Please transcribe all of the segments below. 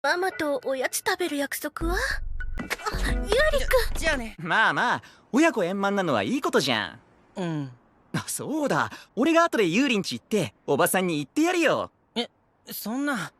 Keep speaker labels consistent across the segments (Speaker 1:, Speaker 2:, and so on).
Speaker 1: ママとおやつ食べる約束は？ゆうりくん。
Speaker 2: じゃあね。
Speaker 3: まあまあ、親子円満なのはいいことじゃん。
Speaker 2: うん。
Speaker 3: あ、そうだ。俺が後でユーリンち行って、おばさんに言ってやるよ。
Speaker 2: そんな。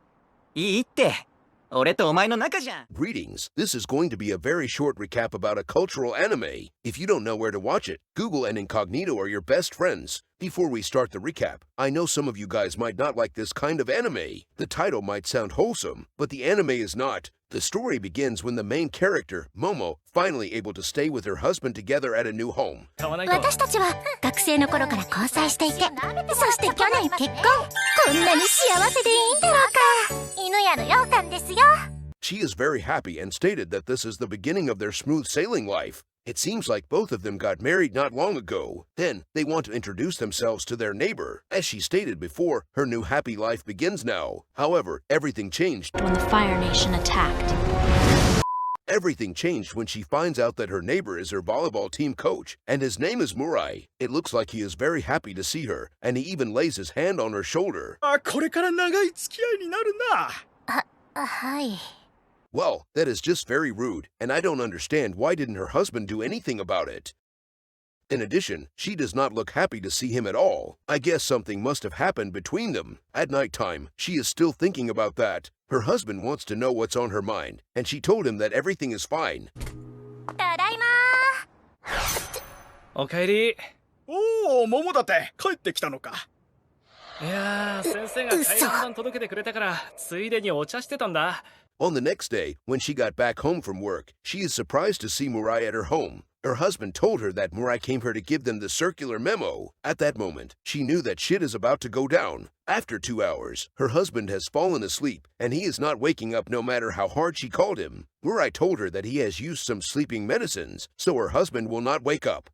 Speaker 3: いいって。俺とお前の仲じゃん。
Speaker 4: Greetings. This is going to be a very short recap about a cultural anime. If you don't know where to watch it, Google and Incognito are your best friends. Before we start the recap, I know some of you guys might not like this kind of anime. The title might sound wholesome, but the anime is not. The story begins when the main character, Momo, finally able to stay with her husband together at a new home.
Speaker 5: 私たちは学生の頃から交際していて、そして去年結婚。こんなに幸せでいいんだろうか。犬屋の羊羹ですよ。
Speaker 4: She is very happy and stated that this is the beginning of their smooth sailing life. It seems like both of them got married not long ago. Then, they want to introduce themselves to their neighbor. As she stated before, her new happy life begins now. However, everything changed
Speaker 5: when the Fire Nation attacked.
Speaker 4: Everything changed when she finds out that her neighbor is her volleyball team coach, and his name is Murai. It looks like he is very happy to see her, and he even lays his hand on her shoulder.
Speaker 6: これから長い付き合いになるな。
Speaker 5: はい。
Speaker 4: Well, that is just very rude, and I don't understand why didn't her husband do anything about it. In addition, she does not look happy to see him at all. I guess something must have happened between them. At night time, she is still thinking about that. Her husband wants to know what's on her mind, and she told him that everything is fine.
Speaker 5: ただいま
Speaker 2: おかえり。
Speaker 6: おお、桃だって帰ってきたのか。
Speaker 2: いやー、先生が回覧板届けてくれたから、ついでにお茶してたんだ。
Speaker 4: On the next day, when she got back home from work, she is surprised to see Murai at her home. Her husband told her that Murai came here to give them the circular memo. At that moment, she knew that shit is about to go down. After 2 hours, her husband has fallen asleep, and he is not waking up no matter how hard she called him. Murai told her that he has used some sleeping medicines, so her husband will not wake up.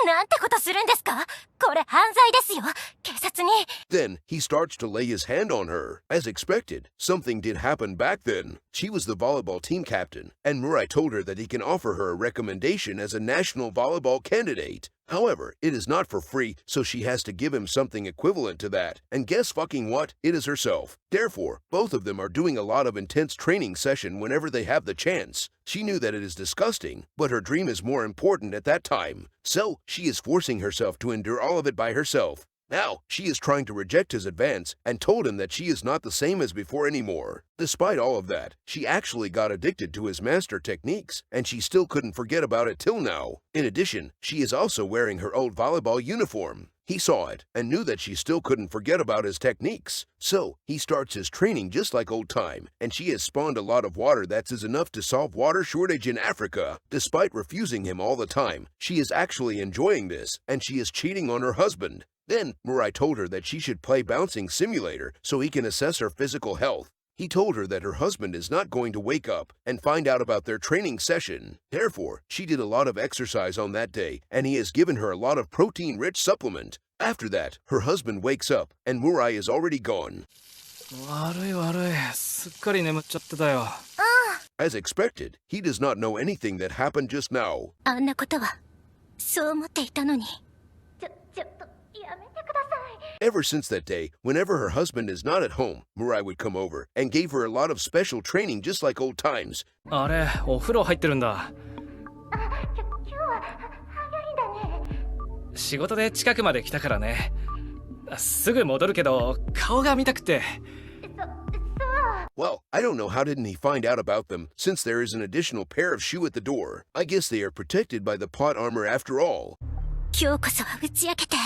Speaker 5: なんてことするんですか？これ犯罪ですよ。警察に。
Speaker 4: Then, he starts to lay his hand on her. As expected, something did happen back then. She was the volleyball team captain, and Murai told her that he can offer her a recommendation as a national volleyball candidate. However, it is not for free, so she has to give him something equivalent to that. And guess fucking what? It is herself. Therefore, both of them are doing a lot of intense training session whenever they have the chance. She knew that it is disgusting, but her dream is more important at that time. So, she is forcing herself to endure all of it by herself. Now, she is trying to reject his advance and told him that she is not the same as before anymore. Despite all of that, she actually got addicted to his master techniques, and she still couldn't forget about it till now. In addition, she is also wearing her old volleyball uniform. He saw it and knew that she still couldn't forget about his techniques. So, he starts his training just like old time, and she has spawned a lot of water that is enough to solve water shortage in Africa. Despite refusing him all the time, she is actually enjoying this, and she is cheating on her husband. Then, Murai told her that she should play Bouncing Simulator so he can assess her physical health. He told her that her husband is not going to wake up and find out about their training session. Therefore, she did a lot of exercise on that day, and he has given her a lot of protein-rich supplement. After that, her husband wakes up, and Murai is already gone.
Speaker 2: 悪い悪い。すっかり眠っちゃってたよ。
Speaker 4: As expected, he does not know anything that happened just now.
Speaker 5: あんなことは、そう思っていたのに。ちょっと、やめてください。
Speaker 4: Ever since that day, whenever her husband is not at home, Murai would come over and gave her a lot of special training just like old times.
Speaker 2: あれ、お風呂入ってるんだ。
Speaker 5: 今日は早いんだね。
Speaker 2: 仕事で近くまで来たからね。すぐ戻るけど、顔が見たくて。
Speaker 4: Well, I don't know how didn't he find out about them, since there is an additional pair of shoe at the door. I guess they are protected by the plot armor after all.
Speaker 5: 今日こそは打ち明けて。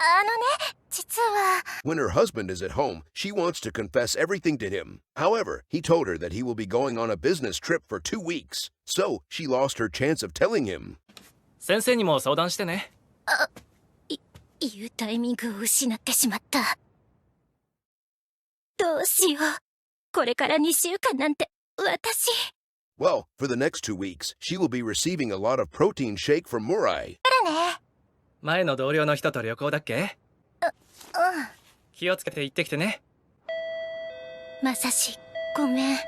Speaker 5: あのね、実は。
Speaker 4: When her husband is at home, she wants to confess everything to him. However, he told her that he will be going on a business trip for 2 weeks. So, she lost her chance of telling him.
Speaker 2: 先生にも相談してね。
Speaker 5: 言うタイミングを失ってしまった。どうしよう。これから2週間なんて、私。
Speaker 4: Well, for the next 2 weeks, she will be receiving a lot of protein shake from Murai.
Speaker 2: 前の同僚の人と旅行だっけ？気をつけて行ってきてね。
Speaker 5: まさし、ごめん。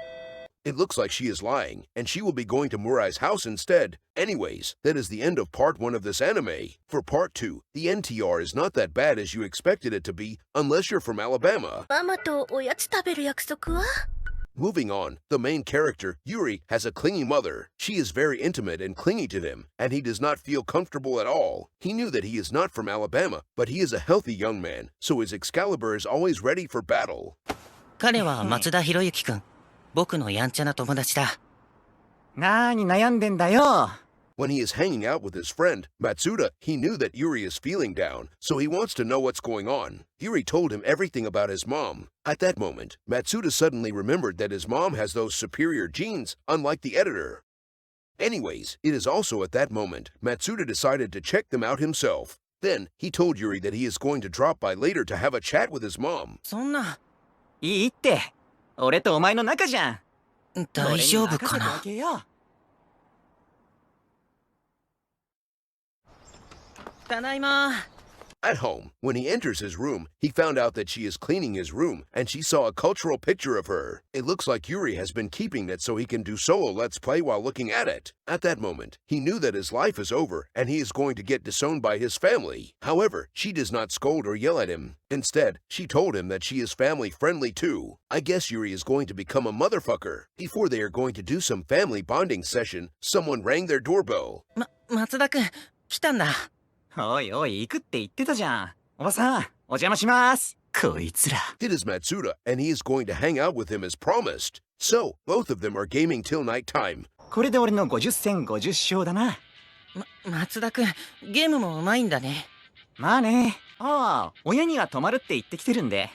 Speaker 4: It looks like she is lying, and she will be going to Murai's house instead. Anyways, that is the end of part 1 of this anime. For part 2, the NTR is not that bad as you expected it to be, unless you're from Alabama.
Speaker 1: ママとおやつ食べる約束は？
Speaker 4: Moving on, the main character, Yuri, has a clingy mother. She is very intimate and clingy to him, and he does not feel comfortable at all. He knew that he is not from Alabama, but he is a healthy young man, so his Excalibur is always ready for battle.
Speaker 7: 彼は松田博之くん。僕のやんちゃな友達だ。
Speaker 3: なーに悩んでんだよ。
Speaker 4: When he is hanging out with his friend, Matsuda, he knew that Yuri is feeling down, so he wants to know what's going on. Yuri told him everything about his mom. At that moment, Matsuda suddenly remembered that his mom has those superior genes, unlike the editor. Anyways, it is also at that moment, Matsuda decided to check them out himself. Then, he told Yuri that he is going to drop by later to have a chat with his mom.
Speaker 7: そんな、
Speaker 3: いいって。俺とお前の仲じゃん。
Speaker 7: 大丈夫かな。
Speaker 3: 俺に任せておけよ。
Speaker 7: ただいま。
Speaker 4: At home, when he enters his room, he found out that she is cleaning his room, and she saw a cultural picture of her. It looks like Yuri has been keeping it so he can do solo Let's Play while looking at it. At that moment, he knew that his life is over, and he is going to get disowned by his family. However, she does not scold or yell at him. Instead, she told him that she is family-friendly too. I guess Yuri is going to become a motherfucker. Before they are going to do some family bonding session, someone rang their doorbell.
Speaker 7: 松田くん、来たんだ。
Speaker 3: おいおい、行くって言ってたじゃん。おばさん、お邪魔します。こいつら。
Speaker 4: It is Matsuda, and he is going to hang out with him as promised. So, both of them are gaming till night time.
Speaker 3: これで俺の50戦50勝だな。
Speaker 7: 松田くん、ゲームもうまいんだね。
Speaker 3: まあね。ああ、親には泊まるって言ってきてるんで。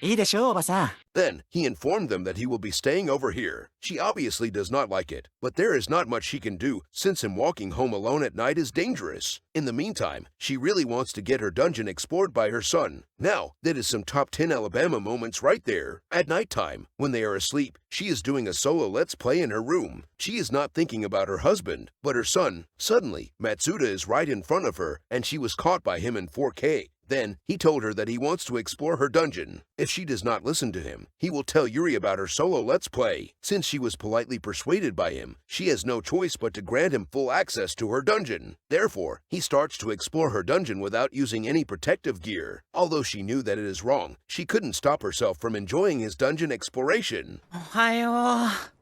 Speaker 3: いいでしょう、おばさん。
Speaker 4: Then, he informed them that he will be staying over here. She obviously does not like it, but there is not much she can do since him walking home alone at night is dangerous. In the meantime, she really wants to get her dungeon explored by her son. Now, that is some top 10 Alabama moments right there. At nighttime, when they are asleep, she is doing a solo Let's Play in her room. She is not thinking about her husband, but her son. Suddenly, Matsuda is right in front of her, and she was caught by him in 4K. Then, he told her that he wants to explore her dungeon. If she does not listen to him, he will tell Yuri about her solo Let's Play. Since she was politely persuaded by him, she has no choice but to grant him full access to her dungeon. Therefore, he starts to explore her dungeon without using any protective gear. Although she knew that it is wrong, she couldn't stop herself from enjoying his dungeon exploration.
Speaker 7: おはよう。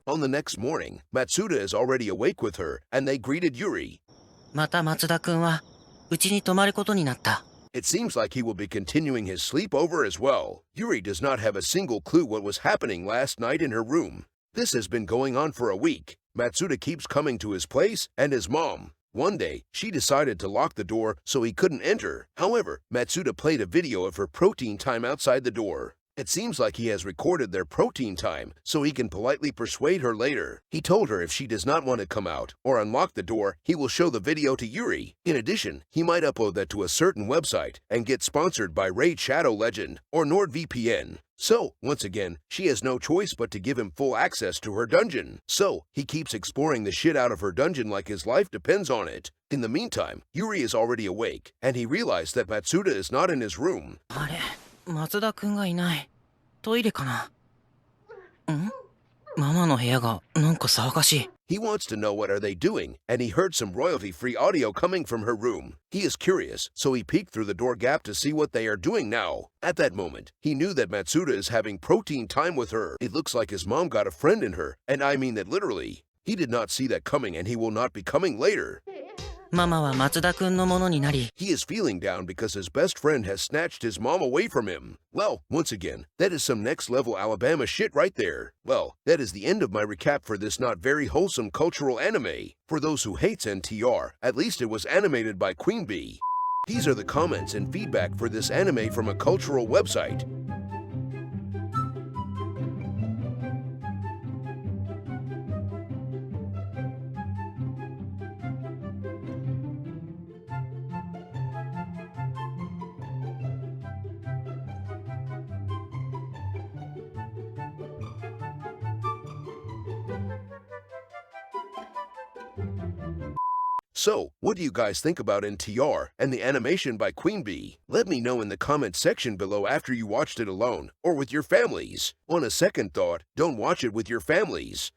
Speaker 4: On the next morning, Matsuda is already awake with her, and they greeted Yuri.
Speaker 7: また松田くんは、うちに泊まることになった。
Speaker 4: It seems like he will be continuing his sleepover as well. Yuri does not have a single clue what was happening last night in her room. This has been going on for a week. Matsuda keeps coming to his place and his mom. One day, she decided to lock the door so he couldn't enter. However, Matsuda played a video of her protein time outside the door. It seems like he has recorded their protein time so he can politely persuade her later. He told her if she does not want to come out or unlock the door, he will show the video to Yuri. In addition, he might upload that to a certain website and get sponsored by Raid Shadow Legend or NordVPN. So, once again, she has no choice but to give him full access to her dungeon. So, he keeps exploring the shit out of her dungeon like his life depends on it. In the meantime, Yuri is already awake, and he realized that Matsuda is not in his room.
Speaker 7: あれ、松田くんがいない。トイレかな。ママの部屋がなんか騒がしい。
Speaker 4: He wants to know what are they doing, and he heard some royalty-free audio coming from her room. He is curious, so he peeked through the door gap to see what they are doing now. At that moment, he knew that Matsuda is having protein time with her. It looks like his mom got a friend in her, and I mean that literally. He did not see that coming, and he will not be coming later.
Speaker 7: ママは松田くんのものになり。
Speaker 4: He is feeling down because his best friend has snatched his mom away from him. Well, once again, that is some next-level Alabama shit right there. Well, that is the end of my recap for this not very wholesome cultural anime. For those who hates NTR, at least it was animated by Queen Bee. These are the comments and feedback for this anime from a cultural website. So, what do you guys think about NTR and the animation by Queen Bee? Let me know in the comment section below after you watched it alone or with your families. On a second thought, don't watch it with your families.